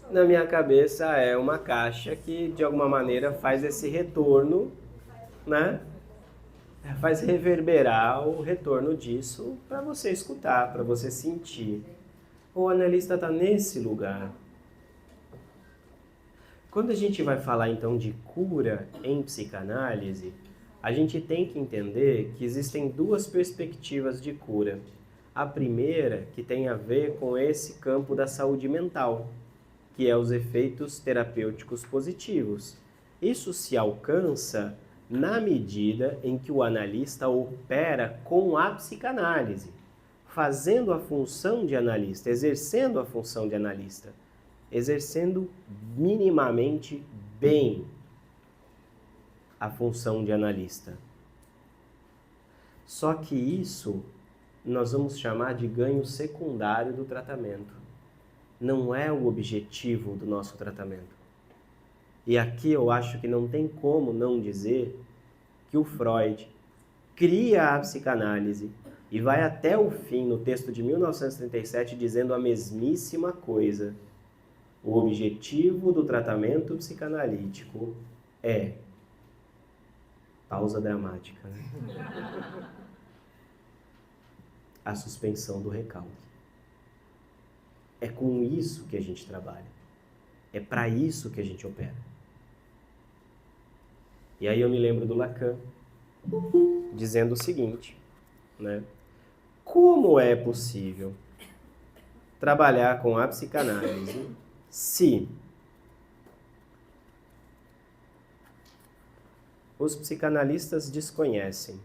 Na minha cabeça é uma caixa que de alguma maneira faz esse retorno, né? Faz reverberar o retorno disso para você escutar, para você sentir. O analista está nesse lugar. Quando a gente vai falar então de cura em psicanálise, a gente tem que entender que existem duas perspectivas de cura. A primeira, que tem a ver com esse campo da saúde mental, que é os efeitos terapêuticos positivos. Isso se alcança na medida em que o analista opera com a psicanálise, fazendo a função de analista, exercendo a função de analista, exercendo minimamente bem a função de analista. Só que isso nós vamos chamar de ganho secundário do tratamento. Não é o objetivo do nosso tratamento. E aqui eu acho que não tem como não dizer que o Freud cria a psicanálise E vai até o fim, no texto de 1937, dizendo a mesmíssima coisa. O objetivo do tratamento psicanalítico é... Pausa dramática, né? A suspensão do recalque. É com isso que a gente trabalha. É para isso que a gente opera. E aí eu me lembro do Lacan dizendo o seguinte, né? Como é possível trabalhar com a psicanálise se os psicanalistas desconhecem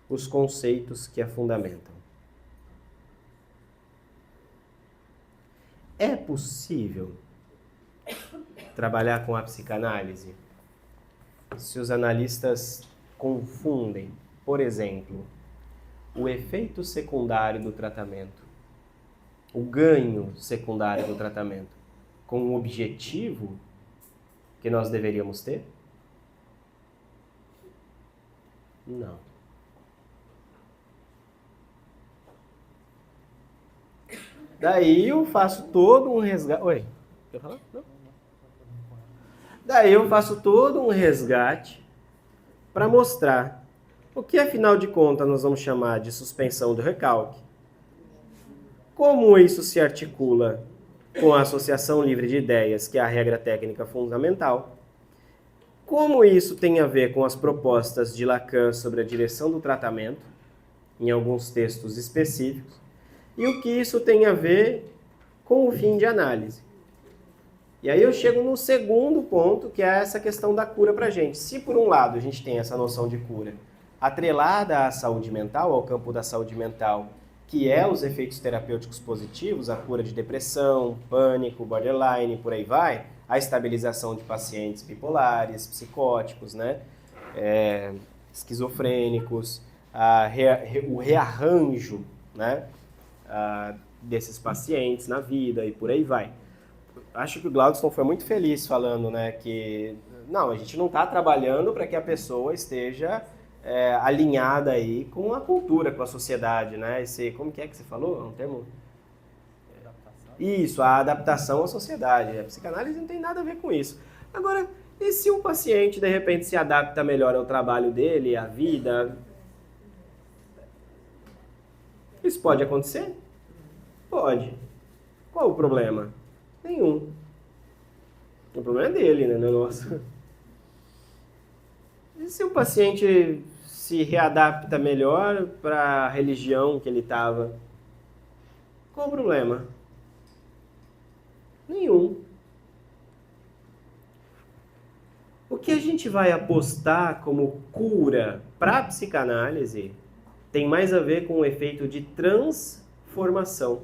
os conceitos que a fundamentam? É possível trabalhar com a psicanálise se os analistas confundem, por exemplo, o efeito secundário do tratamento, o ganho secundário do tratamento, com o objetivo que nós deveríamos ter? Não. Daí eu faço todo um resgate... Oi, quer falar? Não? Daí eu faço todo um resgate para mostrar o que, afinal de contas, nós vamos chamar de suspensão do recalque. Como isso se articula com a associação livre de ideias, que é a regra técnica fundamental. Como isso tem a ver com as propostas de Lacan sobre a direção do tratamento, em alguns textos específicos. E o que isso tem a ver com o fim de análise. E aí eu chego no segundo ponto, que é essa questão da cura para a gente. Se por um lado a gente tem essa noção de cura atrelada à saúde mental, ao campo da saúde mental, que é os efeitos terapêuticos positivos, a cura de depressão, pânico, borderline, por aí vai, a estabilização de pacientes bipolares, psicóticos, né? Esquizofrênicos, o rearranjo, né? Desses pacientes na vida e por aí vai. Acho que o Glaudston foi muito feliz falando, né, que não, a gente não está trabalhando para que a pessoa esteja alinhada aí com a cultura, com a sociedade, né? Como que é que você falou? É um termo? Adaptação. Isso, a adaptação à sociedade. A psicanálise não tem nada a ver com isso. Agora, e se um paciente, de repente, se adapta melhor ao trabalho dele, à vida? Isso pode acontecer? Pode. Qual o problema? Nenhum. O problema é dele, né? Não é nosso. E se o paciente se readapta melhor para a religião que ele estava? Qual o problema? Nenhum. O que a gente vai apostar como cura para a psicanálise tem mais a ver com o efeito de transformação.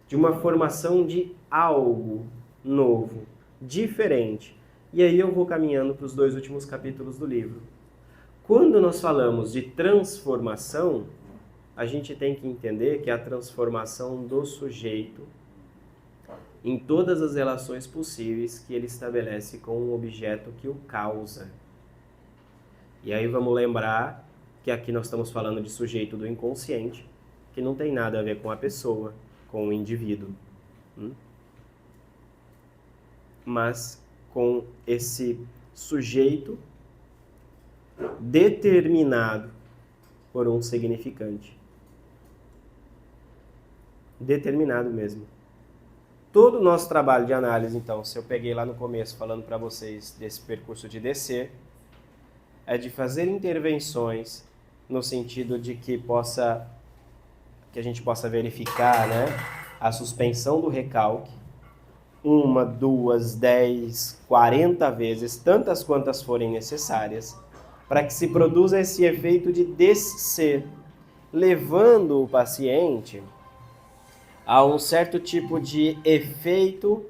De uma formação de algo novo, diferente. E aí eu vou caminhando para os 2 últimos capítulos do livro. Quando nós falamos de transformação, a gente tem que entender que é a transformação do sujeito em todas as relações possíveis que ele estabelece com o objeto que o causa. E aí vamos lembrar que aqui nós estamos falando de sujeito do inconsciente, que não tem nada a ver com a pessoa, com o indivíduo, mas com esse sujeito determinado por um significante. Determinado mesmo. Todo o nosso trabalho de análise, então, se eu peguei lá no começo falando para vocês desse percurso de descer, é de fazer intervenções no sentido de que a gente possa verificar, né, a suspensão do recalque 1, 2, 10, 40 vezes, tantas quantas forem necessárias, para que se produza esse efeito de descer, levando o paciente a um certo tipo de efeito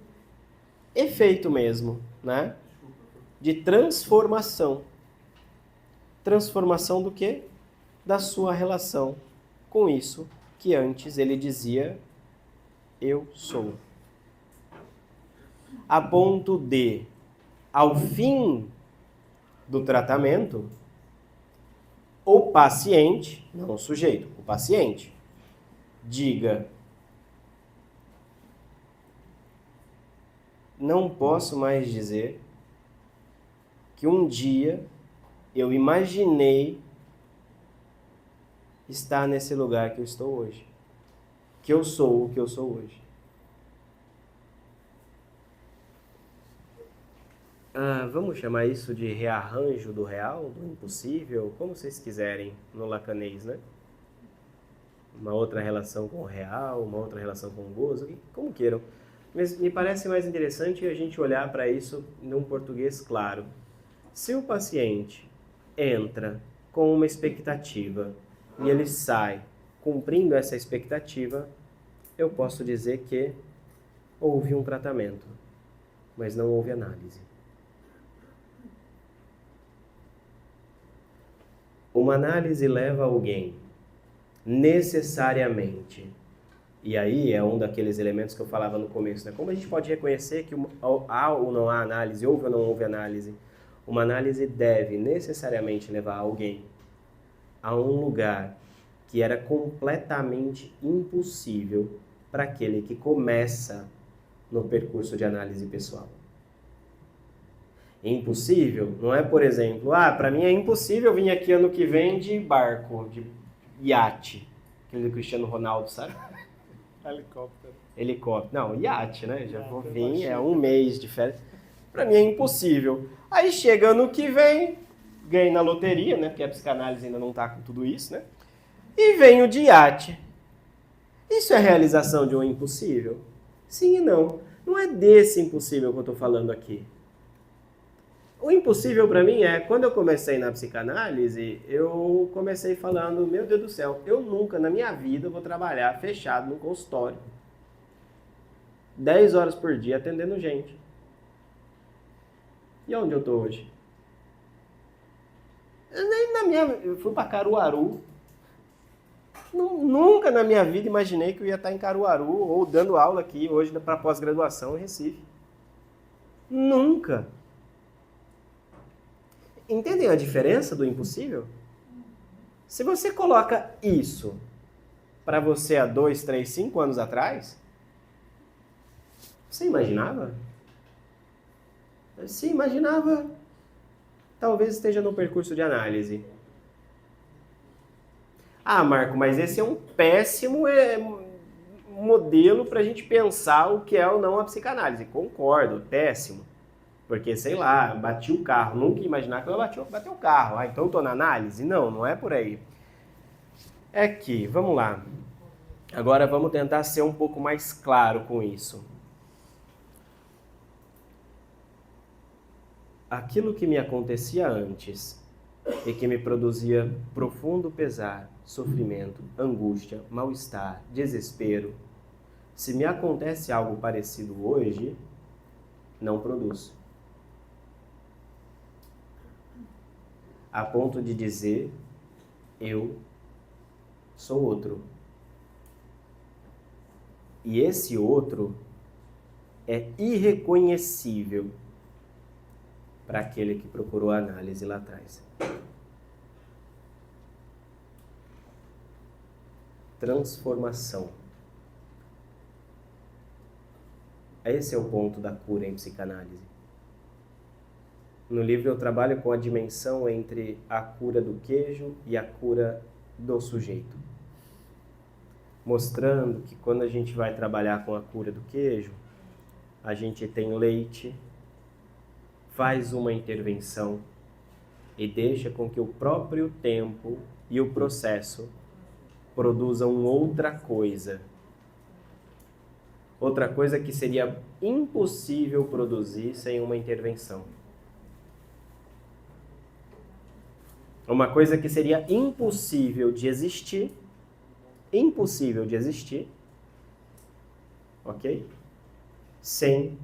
mesmo, né, de transformação. Transformação do quê? Da sua relação com isso que antes ele dizia, eu sou. A ponto de, ao fim do tratamento, o paciente, não o sujeito, o paciente, diga: não posso mais dizer que um dia eu imaginei estar nesse lugar que eu estou hoje, que eu sou o que eu sou hoje. Vamos chamar isso de rearranjo do real, do impossível, como vocês quiserem no lacanês, né? Uma outra relação com o real, uma outra relação com o gozo, como queiram. Mas me parece mais interessante a gente olhar para isso num português claro. Se o paciente entra com uma expectativa e ele sai cumprindo essa expectativa, eu posso dizer que houve um tratamento, mas não houve análise. Uma análise leva alguém necessariamente, e aí é um daqueles elementos que eu falava no começo, né? Como a gente pode reconhecer que há ou não há análise, houve ou não houve análise? Uma análise deve necessariamente levar alguém a um lugar que era completamente impossível para aquele que começa no percurso de análise pessoal. Impossível não é, por exemplo, para mim é impossível vir aqui ano que vem de barco, de iate, aquele do Cristiano Ronaldo, sabe? Helicóptero. Não, iate, né? Já vou vir, é um mês de férias. Para mim é impossível. Aí chega ano que vem, ganhei na loteria, né? Porque a psicanálise ainda não está com tudo isso, né? E venho de iate. Isso é realização de um impossível? Sim e não. Não é desse impossível que eu estou falando aqui. O impossível para mim é, quando eu comecei na psicanálise, eu comecei falando, meu Deus do céu, eu nunca na minha vida vou trabalhar fechado num consultório. 10 horas por dia atendendo gente. E onde eu estou hoje? Eu fui para Caruaru. Nunca na minha vida imaginei que eu ia estar em Caruaru ou dando aula aqui hoje para pós-graduação em Recife. Nunca. Entendem a diferença do impossível? Se você coloca isso para você há 2, 3, 5 anos atrás, você imaginava? Se imaginava, talvez esteja no percurso de análise. Marco, mas esse é um péssimo modelo para a gente pensar o que é ou não a psicanálise. Concordo, péssimo. Porque, sei lá, bati o carro. Nunca ia imaginar que eu ia bater o carro. Então eu estou na análise? Não, não é por aí. É que, vamos lá. Agora vamos tentar ser um pouco mais claro com isso. Aquilo que me acontecia antes e que me produzia profundo pesar, sofrimento, angústia, mal-estar, desespero, se me acontece algo parecido hoje, não produz. A ponto de dizer, eu sou outro. E esse outro é irreconhecível para aquele que procurou a análise lá atrás. Transformação. Esse é o ponto da cura em psicanálise. No livro eu trabalho com a dimensão entre a cura do queijo e a cura do sujeito. Mostrando que quando a gente vai trabalhar com a cura do queijo, a gente tem leite, faz uma intervenção e deixa com que o próprio tempo e o processo produzam outra coisa. Outra coisa que seria impossível produzir sem uma intervenção. Uma coisa que seria impossível de existir, ok? Sem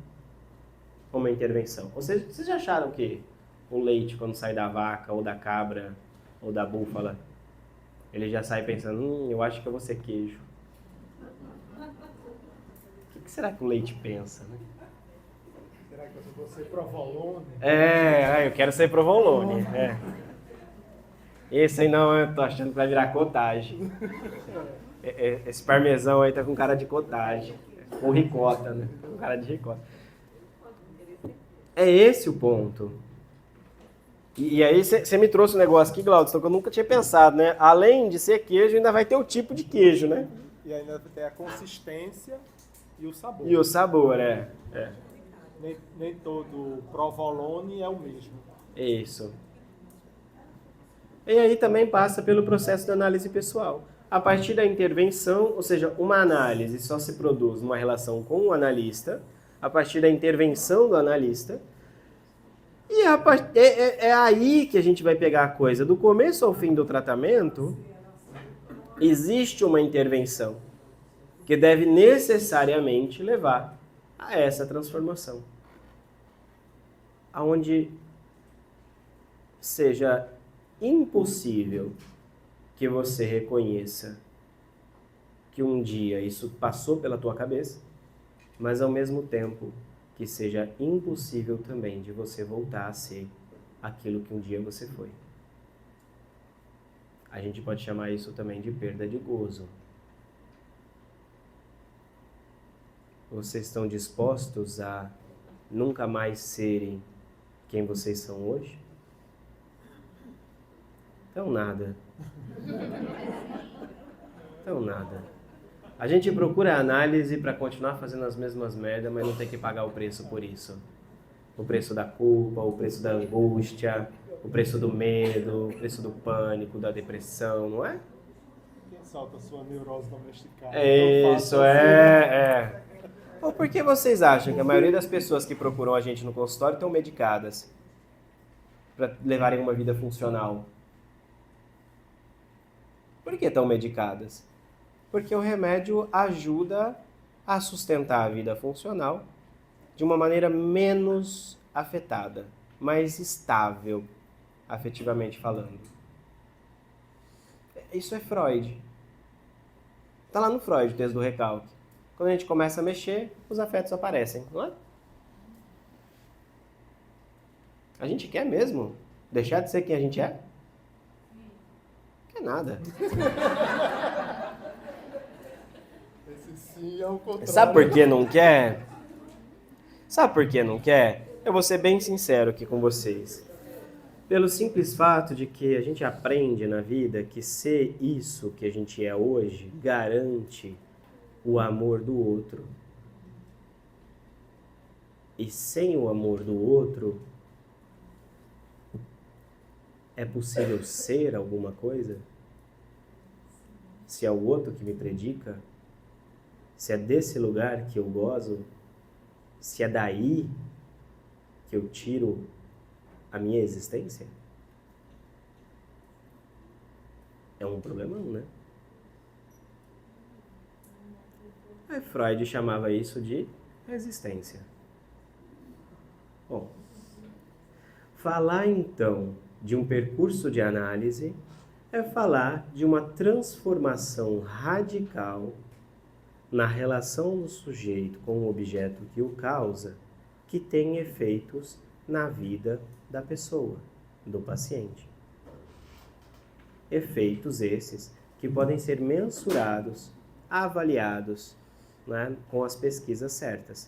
uma intervenção. Ou seja, vocês já acharam que o leite, quando sai da vaca, ou da cabra, ou da búfala, ele já sai pensando, eu acho que eu vou ser queijo. O que será que o leite pensa, né? Será que eu vou ser provolone? Eu quero ser provolone. Esse aí não, eu tô achando que vai virar cottage. Esse parmesão aí tá com cara de cottage. Com ricota, né? Com cara de ricota. É esse o ponto. E aí você me trouxe um negócio aqui, Glaucio, que eu nunca tinha pensado, né? Além de ser queijo, ainda vai ter o tipo de queijo, né? E ainda tem a consistência e o sabor. E o sabor, Nem todo provolone é o mesmo. Isso. E aí também passa pelo processo de análise pessoal. A partir da intervenção, ou seja, uma análise só se produz numa relação com o analista, a partir da intervenção do analista, e é aí que a gente vai pegar a coisa. Do começo ao fim do tratamento, existe uma intervenção que deve necessariamente levar a essa transformação. Aonde seja impossível que você reconheça que um dia isso passou pela tua cabeça, mas ao mesmo tempo que seja impossível também de você voltar a ser aquilo que um dia você foi. A gente pode chamar isso também de perda de gozo. Vocês estão dispostos a nunca mais serem quem vocês são hoje? Então nada. Então nada. A gente procura análise para continuar fazendo as mesmas merdas, mas não tem que pagar o preço por isso. O preço da culpa, o preço da angústia, o preço do medo, o preço do pânico, da depressão, não é? Quem solta a sua neurose domesticada? Isso, é. Ou por que vocês acham que a maioria das pessoas que procuram a gente no consultório estão medicadas para levarem uma vida funcional? Por que estão medicadas? Porque o remédio ajuda a sustentar a vida funcional de uma maneira menos afetada, mais estável, afetivamente falando. Isso é Freud. Está lá no Freud, o texto do recalque. Quando a gente começa a mexer, os afetos aparecem, não é? A gente quer mesmo deixar de ser quem a gente é? Quer nada. Esse sim é o contrário. Sabe por que não quer? Sabe por que não quer? Eu vou ser bem sincero aqui com vocês. Pelo simples fato de que a gente aprende na vida que ser isso que a gente é hoje garante o amor do outro. E sem o amor do outro, é possível ser alguma coisa? Se é o outro que me predica, se é desse lugar que eu gozo, se é daí que eu tiro a minha existência? É um problemão, né? Aí Freud chamava isso de resistência. Bom, falar então de um percurso de análise é falar de uma transformação radical na relação do sujeito com o objeto que o causa, que tem efeitos na vida da pessoa, do paciente. Efeitos esses que podem ser mensurados, avaliados, né, com as pesquisas certas.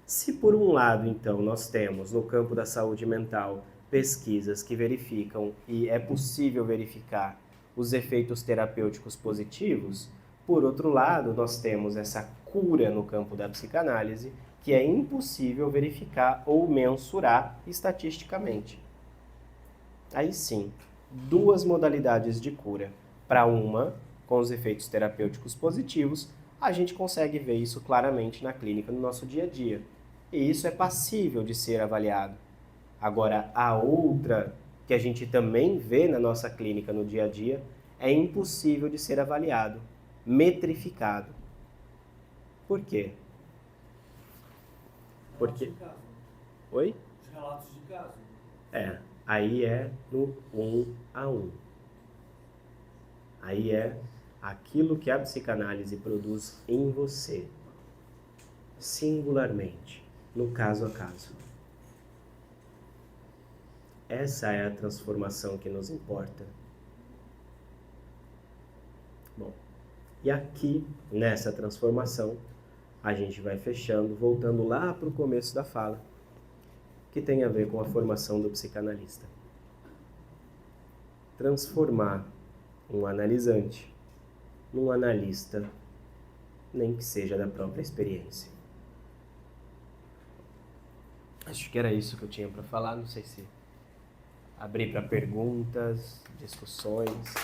Se por um lado, então, nós temos no campo da saúde mental pesquisas que verificam e é possível verificar os efeitos terapêuticos positivos, por outro lado, nós temos essa cura no campo da psicanálise que é impossível verificar ou mensurar estatisticamente. Aí sim, duas modalidades de cura. Para uma, com os efeitos terapêuticos positivos, a gente consegue ver isso claramente na clínica no nosso dia a dia. E isso é passível de ser avaliado. Agora, a outra, que a gente também vê na nossa clínica no dia a dia, é impossível de ser avaliado, metrificado. Por quê? Porque... Oi? Os relatos de caso. Aí é no 1 a 1. Aí é aquilo que a psicanálise produz em você, singularmente, no caso a caso. Essa é a transformação que nos importa. Bom, e aqui, nessa transformação, a gente vai fechando, voltando lá para o começo da fala, que tem a ver com a formação do psicanalista. Transformar um analisante num analista, nem que seja da própria experiência. Acho que era isso que eu tinha para falar, não sei se abrir para perguntas, discussões.